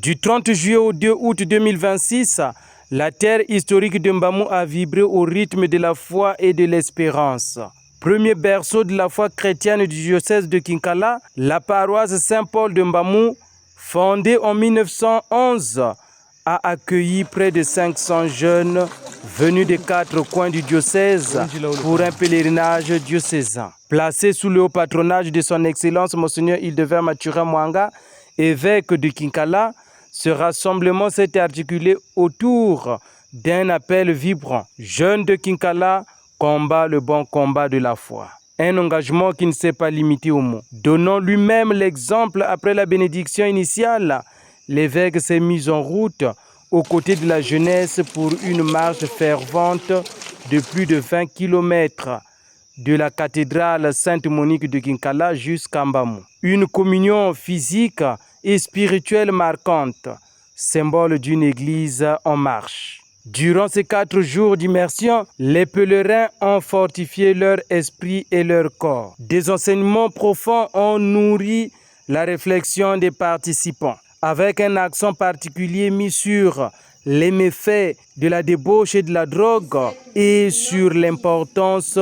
Du 30 juillet au 2 août 2026, la terre historique de Mbamou a vibré au rythme de la foi et de l'espérance. Premier berceau de la foi chrétienne du diocèse de Kinkala, la paroisse Saint-Paul de Mbamou, fondée en 1911, a accueilli près de 500 jeunes venus des 4 coins du diocèse pour un pèlerinage diocésain. Placé sous le haut patronage de son Excellence Monseigneur Hildevert Mathurin Mwanga, évêque de Kinkala, ce rassemblement s'est articulé autour d'un appel vibrant. Jeunes de Kinkala, combat le bon combat de la foi. Un engagement qui ne s'est pas limité aux mots. Donnant lui-même l'exemple après la bénédiction initiale, l'évêque s'est mis en route aux côtés de la jeunesse pour une marche fervente de plus de 20 km de la cathédrale Sainte-Monique de Kinkala jusqu'à Mbamou. Une communion physique et spirituelle marquante, symbole d'une église en marche. Durant ces 4 jours d'immersion, les pèlerins ont fortifié leur esprit et leur corps. Des enseignements profonds ont nourri la réflexion des participants, avec un accent particulier mis sur les méfaits de la débauche et de la drogue et sur l'importance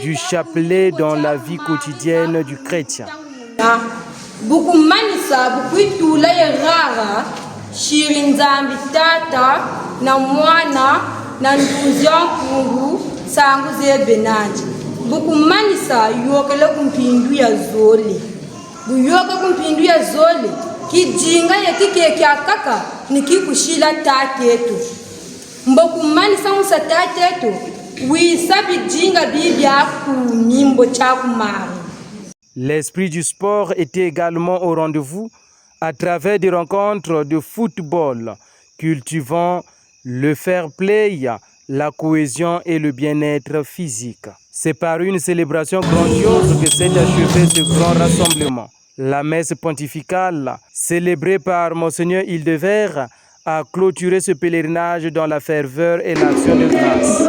du chapelet dans la vie quotidienne du chrétien. Buku manisa buku itula yerara shirinzambi tata na mwana na nduzyon kungu sangu zebenanji buku manisa yokele kumpindu ya zole buyoke kumpindu ya zole kijinga yekike kya kaka nikikushila taketu mboku manisa musa taketu wisabi jinga bibya ku nyimbo cha kumari. L'esprit du sport était également au rendez-vous à travers des rencontres de football, cultivant le fair play, la cohésion et le bien-être physique. C'est par une célébration grandiose que s'est achevé ce grand rassemblement. La messe pontificale, célébrée par Monseigneur Hildevert, a clôturé ce pèlerinage dans la ferveur et l'action de grâce.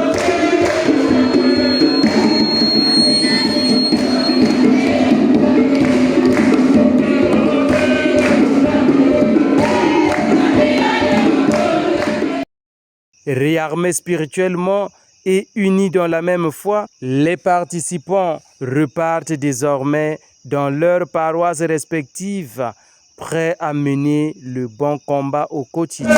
Réarmés spirituellement et unis dans la même foi, les participants repartent désormais dans leurs paroisses respectives, prêts à mener le bon combat au quotidien.